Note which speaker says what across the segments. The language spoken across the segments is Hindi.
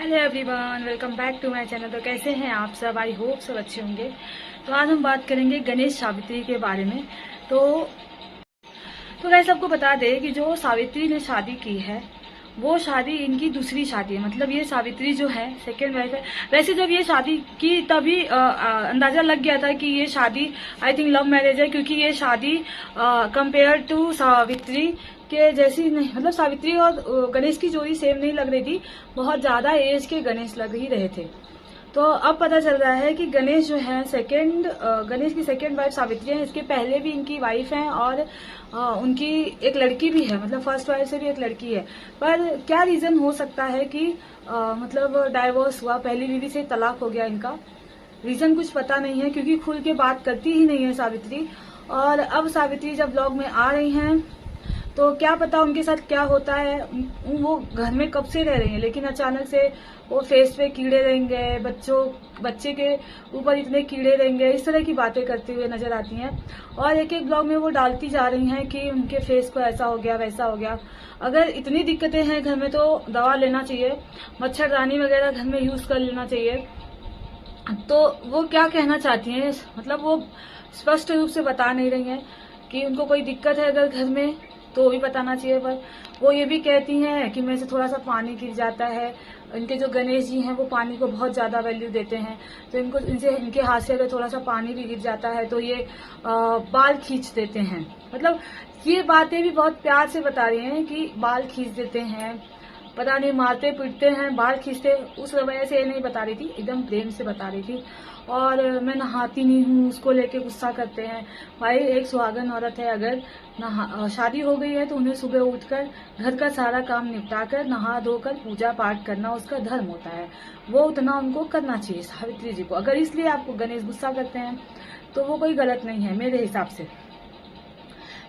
Speaker 1: Hello everyone, welcome back to my channel. तो कैसे हैं आप सब? आई होप सब अच्छे होंगे। तो आज हम बात करेंगे गणेश सावित्री के बारे में। तो गाइस आपको बता दें कि जो सावित्री ने शादी की है वो शादी इनकी दूसरी शादी है। मतलब ये सावित्री जो है सेकेंड वाइफ है। वैसे जब ये शादी की तभी अंदाजा लग गया था कि ये शादी आई थिंक लव मैरिज है, क्योंकि ये शादी कंपेयर टू सावित्री के जैसी नहीं, मतलब सावित्री और गणेश की जोड़ी सेम नहीं लग रही थी। बहुत ज्यादा एज के गणेश लग ही रहे थे। तो अब पता चल रहा है कि गणेश जो है गणेश की सेकेंड वाइफ सावित्री है। इसके पहले भी इनकी वाइफ है और उनकी एक लड़की भी है, मतलब फर्स्ट वाइफ से भी एक लड़की है। पर क्या रीजन हो सकता है कि मतलब डाइवोर्स हुआ, पहली बीवी से तलाक हो गया इनका? रीजन कुछ पता नहीं है, क्योंकि खुल के बात करती ही नहीं है सावित्री। और अब सावित्री जब ब्लॉग में आ रही हैं तो क्या पता उनके साथ क्या होता है। वो घर में कब से रह रही हैं, लेकिन अचानक से वो फेस पे कीड़े रहेंगे, बच्चे के ऊपर इतने कीड़े रहेंगे, इस तरह की बातें करते हुए नजर आती हैं। और एक एक ब्लॉग में वो डालती जा रही हैं कि उनके फेस को ऐसा हो गया वैसा हो गया। अगर इतनी दिक्कतें हैं घर में तो दवा लेना चाहिए, मच्छरदानी वगैरह घर में यूज कर लेना चाहिए। तो वो क्या कहना चाहती हैं, मतलब वो स्पष्ट रूप से बता नहीं रही हैं कि उनको कोई दिक्कत है अगर घर में तो वो भी बताना चाहिए। पर वो ये भी कहती हैं कि मेरे से थोड़ा सा पानी गिर जाता है। इनके जो गणेश जी हैं वो पानी को बहुत ज्यादा वैल्यू देते हैं, तो इनके हाथ से अगर थोड़ा सा पानी भी गिर जाता है तो ये बाल खींच देते हैं। मतलब ये बातें भी बहुत प्यार से बता रही हैं कि बाल खींच देते हैं, पता नहीं मारते पीटते हैं, बाल खींचते, उस वजह से नहीं बता रही थी, एकदम प्रेम से बता रही थी। और मैं नहाती नहीं हूँ, उसको लेके गुस्सा करते हैं। भाई एक सुहागन औरत है, अगर शादी हो गई है तो उन्हें सुबह उठकर घर का सारा काम निपटाकर नहा धोकर पूजा पाठ करना उसका धर्म होता है। वो उतना उनको करना चाहिए सावित्री जी को। अगर इसलिए आपको गणेश गुस्सा करते हैं तो वो कोई गलत नहीं है मेरे हिसाब से।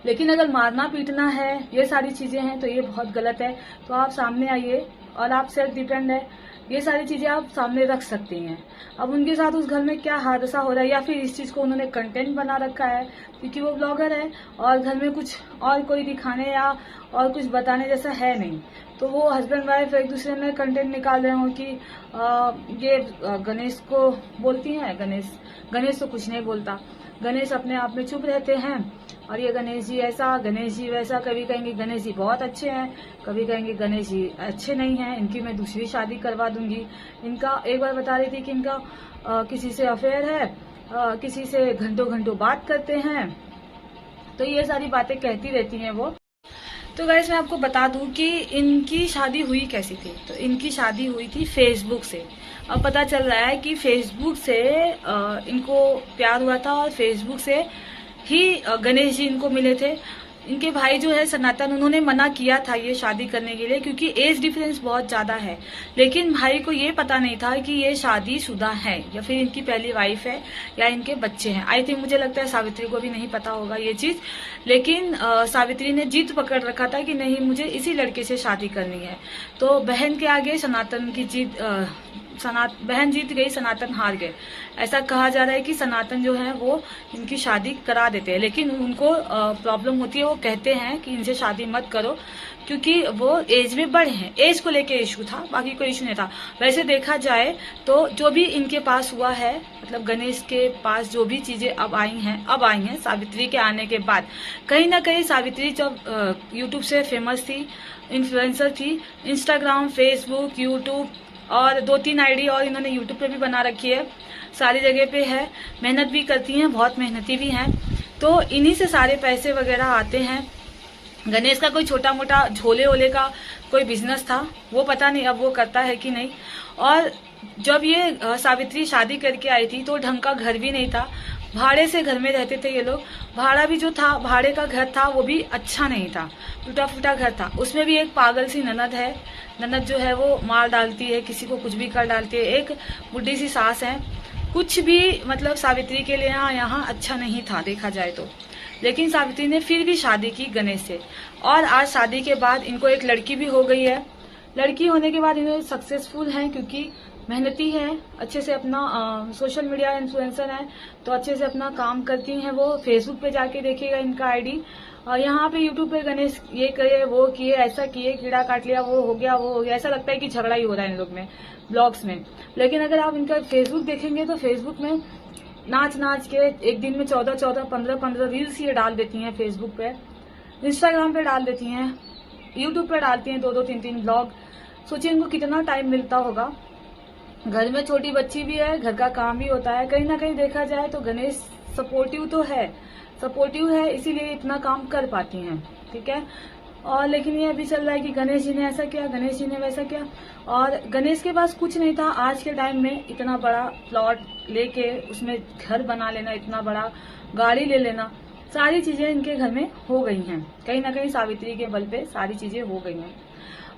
Speaker 1: लेकिन अगर मारना पीटना है, ये सारी चीजें हैं, तो ये बहुत गलत है। तो आप सामने आइए, और आप सेल्फ डिपेंड है, ये सारी चीजें आप सामने रख सकती हैं। अब उनके साथ उस घर में क्या हादसा हो रहा है, या फिर इस चीज को उन्होंने कंटेंट बना रखा है क्योंकि वो ब्लॉगर है और घर में कुछ और कोई दिखाने या और कुछ बताने जैसा है नहीं, तो वो हस्बैंड वाइफ एक दूसरे में कंटेंट निकाल रहे हो कि ये गणेश को बोलती हैं। गणेश तो कुछ नहीं बोलता, गणेश अपने आप में चुप रहते हैं। और ये गणेश जी ऐसा, गणेश जी वैसा, कभी कहेंगे गणेश जी बहुत अच्छे हैं, कभी कहेंगे गणेश जी अच्छे नहीं हैं, इनकी मैं दूसरी शादी करवा दूंगी। इनका एक बार बता रही थी कि इनका किसी से अफेयर है, किसी से घंटों घंटों बात करते हैं। तो ये सारी बातें कहती रहती हैं वो। तो गाइस मैं आपको बता दूं कि इनकी शादी हुई कैसी थी। तो इनकी शादी हुई थी फेसबुक से। अब पता चल रहा है कि फेसबुक से इनको प्यार हुआ था और फेसबुक से ही गणेश जी इनको मिले थे। इनके भाई जो है सनातन, उन्होंने मना किया था ये शादी करने के लिए क्योंकि एज डिफरेंस बहुत ज्यादा है। लेकिन भाई को ये पता नहीं था कि ये शादीशुदा है या फिर इनकी पहली वाइफ है या इनके बच्चे हैं। आई थिंक मुझे लगता है सावित्री को भी नहीं पता होगा ये चीज। लेकिन सावित्री ने जिद पकड़ रखा था कि नहीं, मुझे इसी लड़के से शादी करनी है। तो बहन के आगे सनातन की जिद बहन जीत गई, सनातन हार गए। ऐसा कहा जा रहा है कि सनातन जो है वो इनकी शादी करा देते हैं, लेकिन उनको प्रॉब्लम होती है। वो कहते हैं कि इनसे शादी मत करो क्योंकि वो एज में बड़े हैं। एज को लेके इशू था, बाकी कोई इशू नहीं था। वैसे देखा जाए तो जो भी इनके पास हुआ है, मतलब गणेश के पास जो भी चीजें अब आई हैं सावित्री के आने के बाद। कहीं ना कहीं सावित्री जब यूट्यूब से फेमस थी, इन्फ्लुएंसर थी, इंस्टाग्राम, फेसबुक, यूट्यूब और 2-3 आईडी और इन्होंने यूट्यूब पे भी बना रखी है, सारी जगह पे है, मेहनत भी करती हैं, बहुत मेहनती भी हैं। तो इन्हीं से सारे पैसे वगैरह आते हैं। गणेश का कोई छोटा मोटा झोले ओले का कोई बिजनेस था, वो पता नहीं अब वो करता है कि नहीं। और जब ये सावित्री शादी करके आई थी तो ढंग का घर भी नहीं था, भाड़े से घर में रहते थे ये लोग। भाड़ा भी जो था, भाड़े का घर था, वो भी अच्छा नहीं था, टूटा फूटा घर था। उसमें भी एक पागल सी ननद है। ननद जो है वो मार डालती है, किसी को कुछ भी कर डालती है। एक बुढ़ी सी सास है। कुछ भी मतलब सावित्री के लिए यहाँ अच्छा नहीं था देखा जाए तो। लेकिन सावित्री ने फिर भी शादी की गणेश से। और आज शादी के बाद इनको एक लड़की भी हो गई है। लड़की होने के बाद इन्हें सक्सेसफुल हैं क्योंकि मेहनती है, अच्छे से अपना सोशल मीडिया इन्फ्लुएंसर है, तो अच्छे से अपना काम करती हैं वो। फेसबुक पे जाके देखिएगा इनका आईडी, और यहाँ पे यूट्यूब पे गणेश ये करे वो किए ऐसा किए, कीड़ा काट लिया, वो हो गया, ऐसा लगता है कि झगड़ा ही हो रहा है इन लोग में ब्लॉग्स में। लेकिन अगर आप इनका फेसबुक देखेंगे तो फेसबुक में नाच के एक दिन में 14 15 रील्स ये डाल देती हैं फेसबुक पे, इंस्टाग्राम पे डाल देती हैं, यूट्यूब पे डालती हैं 2 3 ब्लॉग। सोचिए इनको कितना टाइम मिलता होगा। घर में छोटी बच्ची भी है, घर का काम भी होता है। कहीं ना कहीं देखा जाए तो गणेश सपोर्टिव है, इसीलिए इतना काम कर पाती हैं, ठीक है। और लेकिन ये अभी चल रहा है कि गणेश जी ने ऐसा किया, गणेश जी ने वैसा किया, और गणेश के पास कुछ नहीं था। आज के टाइम में इतना बड़ा प्लॉट लेके उसमें घर बना लेना, इतना बड़ा गाड़ी ले लेना, सारी चीजें इनके घर में हो गई हैं। कहीं ना कहीं सावित्री के बल पे सारी चीजें हो गई हैं।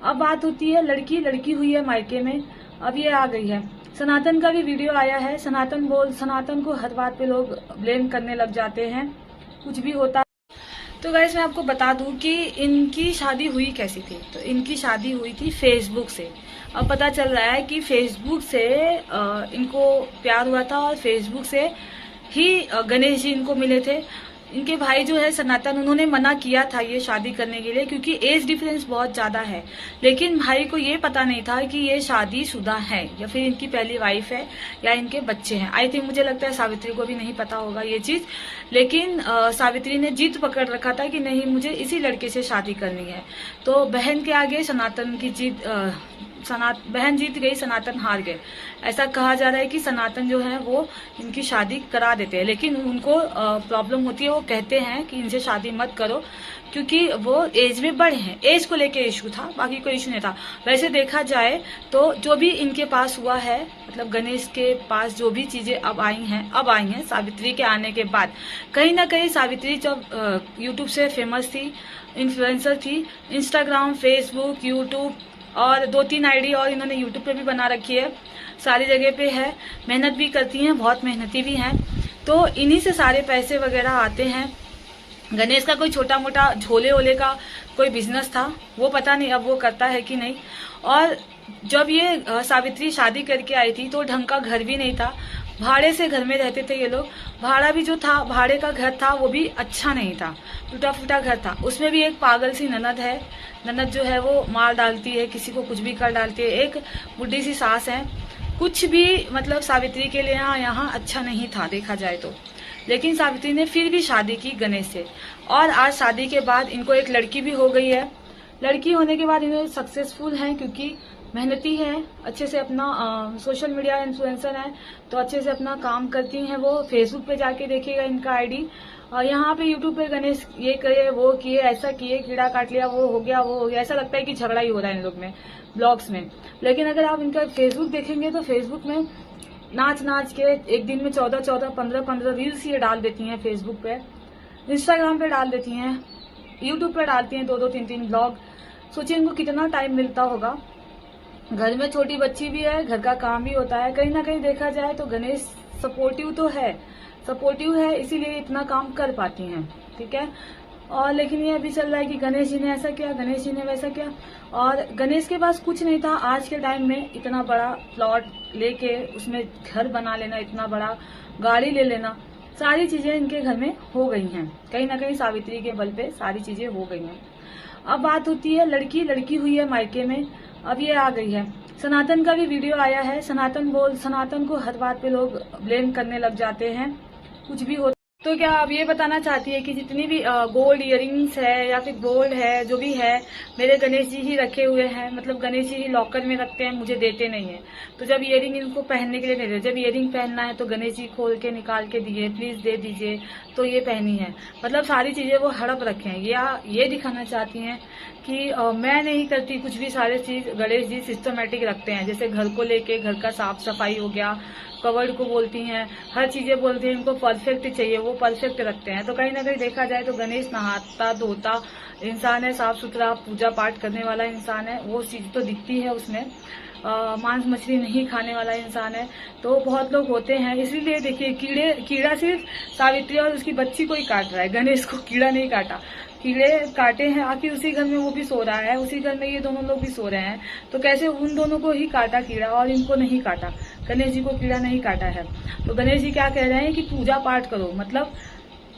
Speaker 1: अब बात होती है लड़की हुई है मायके में, अब ये आ गई है। सनातन का भी वीडियो आया है। सनातन को हर बात पे लोग ब्लेम करने लग जाते हैं, कुछ भी होता। तो गाइस मैं आपको बता दूं कि इनकी शादी हुई कैसी थी। तो इनकी शादी हुई थी फेसबुक से। अब पता चल रहा है कि फेसबुक से इनको प्यार हुआ था और फेसबुक से ही गणेश जी इनको मिले थे। इनके भाई जो है सनातन, उन्होंने मना किया था ये शादी करने के लिए क्योंकि एज डिफरेंस बहुत ज्यादा है। लेकिन भाई को ये पता नहीं था कि ये शादीशुदा है या फिर इनकी पहली वाइफ है या इनके बच्चे हैं। आई थिंक मुझे लगता है सावित्री को भी नहीं पता होगा ये चीज। लेकिन सावित्री ने जिद पकड़ रखा था कि नहीं, मुझे इसी लड़के से शादी करनी है। तो बहन के आगे सनातन की जिद, बहन जीत गई, सनातन हार गए। ऐसा कहा जा रहा है कि सनातन जो है वो इनकी शादी करा देते हैं, लेकिन उनको प्रॉब्लम होती है। वो कहते हैं कि इनसे शादी मत करो क्योंकि वो एज में बड़े हैं। एज को लेके इशू था, बाकी कोई इशू नहीं था। वैसे देखा जाए तो जो भी इनके पास हुआ है, मतलब गणेश के पास जो भी चीजें अब आई हैं सावित्री के आने के बाद। कहीं ना कहीं सावित्री जब यूट्यूब से फेमस थी, इन्फ्लुएंसर थी, इंस्टाग्राम, फेसबुक, यूट्यूब और 2 3 आईडी और इन्होंने यूट्यूब पे भी बना रखी है, सारी जगह पे है, मेहनत भी करती हैं, बहुत मेहनती भी हैं। तो इन्हीं से सारे पैसे वगैरह आते हैं। गणेश का कोई छोटा मोटा झोले ओले का कोई बिजनेस था, वो पता नहीं अब वो करता है कि नहीं। और जब ये सावित्री शादी करके आई थी तो ढंग का घर भी नहीं था, भाड़े से घर में रहते थे ये लोग। भाड़ा भी जो था, भाड़े का घर था, वो भी अच्छा नहीं था, टूटा फूटा घर था। उसमें भी एक पागल सी ननद है। ननद जो है वो मार डालती है, किसी को कुछ भी कर डालती है। एक बुढ़ी सी सास है। कुछ भी मतलब सावित्री के लिए यहाँ अच्छा नहीं था देखा जाए तो। लेकिन सावित्री ने फिर भी शादी की गणेश से, और आज शादी के बाद इनको एक लड़की भी हो गई है। लड़की होने के बाद इन्हें सक्सेसफुल हैं क्योंकि मेहनती है, अच्छे से अपना सोशल मीडिया इन्फ्लुएंसर है तो अच्छे से अपना काम करती हैं। वो फेसबुक पे जाके देखिएगा इनका आईडी, और यहाँ पे यूट्यूब पे गणेश ये करे वो किए ऐसा किए, कीड़ा काट लिया, वो हो गया, ऐसा लगता है कि झगड़ा ही हो रहा है इन लोग में ब्लॉग्स में। लेकिन अगर आप इनका फेसबुक देखेंगे तो फेसबुक में नाच के एक दिन में 14 15 रील्स ये डाल देती हैं फेसबुक पे, इंस्टाग्राम पे डाल देती हैं, यूट्यूब पे डालती हैं 2 3 ब्लॉग। सोचिए इनको कितना टाइम मिलता होगा। घर में छोटी बच्ची भी है, घर का काम भी होता है। कहीं ना कहीं देखा जाए तो गणेश सपोर्टिव है, इसीलिए इतना काम कर पाती हैं, ठीक है। और लेकिन ये अभी चल रहा है कि गणेश जी ने ऐसा किया, गणेश जी ने वैसा किया, और गणेश के पास कुछ नहीं था। आज के टाइम में इतना बड़ा प्लॉट लेके उसमें घर बना लेना, इतना बड़ा गाड़ी ले लेना, सारी चीजें इनके घर में हो गई हैं। कहीं ना कहीं सावित्री के बल पे सारी चीजें हो गई हैं। अब बात होती है लड़की हुई है मायके में, अब ये आ गई है। सनातन का भी वीडियो आया है। सनातन को हर बात पे लोग ब्लेम करने लग जाते हैं, कुछ भी हो। तो क्या आप ये बताना चाहती है कि जितनी भी गोल्ड इयरिंग्स है या फिर गोल्ड है, जो भी है, मेरे गणेश जी ही रखे हुए हैं, मतलब गणेश जी ही लॉकर में रखते हैं, मुझे देते नहीं है। तो जब इयरिंग इनको पहनने के लिए नहीं देते, जब इयरिंग पहनना है तो गणेश जी खोल के निकाल के दिए, प्लीज दे दीजिए, तो ये पहनी है। मतलब सारी चीजें वो हड़प रखे हैं, या ये दिखाना चाहती हैं कि मैं नहीं करती कुछ भी, सारे चीज गणेश जी सिस्टमेटिक रखते हैं। जैसे घर को लेके, घर का साफ सफाई हो गया, कवर्ड को बोलती हैं, हर चीजें बोलती हैं, इनको परफेक्ट चाहिए, वो परफेक्ट रखते हैं। तो कहीं ना कहीं देखा जाए तो गणेश नहाता धोता इंसान है, साफ सुथरा पूजा पाठ करने वाला इंसान है, वो चीज तो दिखती है उसमें। मांस मछली नहीं खाने वाला इंसान है। तो बहुत लोग होते हैं, इसीलिए देखिए कीड़ा सिर्फ सावित्री और उसकी बच्ची को ही काट रहा है, गणेश को कीड़ा नहीं काटा। कीड़े काटे हैं, आखिर उसी घर में वो भी सो रहा है, उसी घर में ये दोनों लोग भी सो रहे हैं, तो कैसे उन दोनों को ही काटा कीड़ा और इनको नहीं काटा, गणेश जी को कीड़ा नहीं काटा है। तो गणेश जी क्या कह रहे हैं कि पूजा पाठ करो, मतलब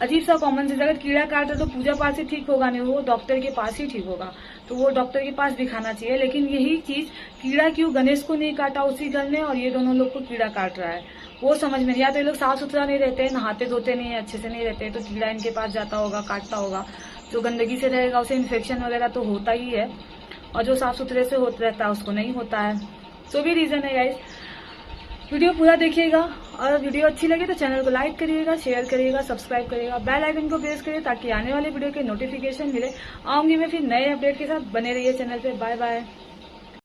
Speaker 1: अजीब सा कॉमन सेंस, अगर कीड़ा काट रहा तो पूजा पाठ से ठीक होगा नहीं, वो डॉक्टर के पास ही ठीक होगा, तो वो डॉक्टर के पास दिखाना चाहिए। लेकिन यही चीज कीड़ा क्यों गणेश को नहीं काटा उसी घर ने और ये दोनों लोग को कीड़ा काट रहा है, वो समझ में नहीं। या तो ये लोग साफ सुथरा नहीं रहते, नहाते धोते नहीं, अच्छे से नहीं रहते, तो कीड़ा इनके पास जाता होगा, काटता होगा। जो गंदगी से रहेगा उसे इन्फेक्शन वगैरह तो होता ही है, और जो साफ सुथरे से होता रहता है उसको नहीं होता है। तो भी रीजन है गाइस। वीडियो पूरा देखिएगा, और वीडियो अच्छी लगे तो चैनल को लाइक करिएगा, शेयर करिएगा, सब्सक्राइब करिएगा, बेल आइकन को प्रेस करिए ताकि आने वाले वीडियो के नोटिफिकेशन मिले। आऊंगी मैं फिर नए अपडेट के साथ, बने रहिए चैनल पे। Bye bye.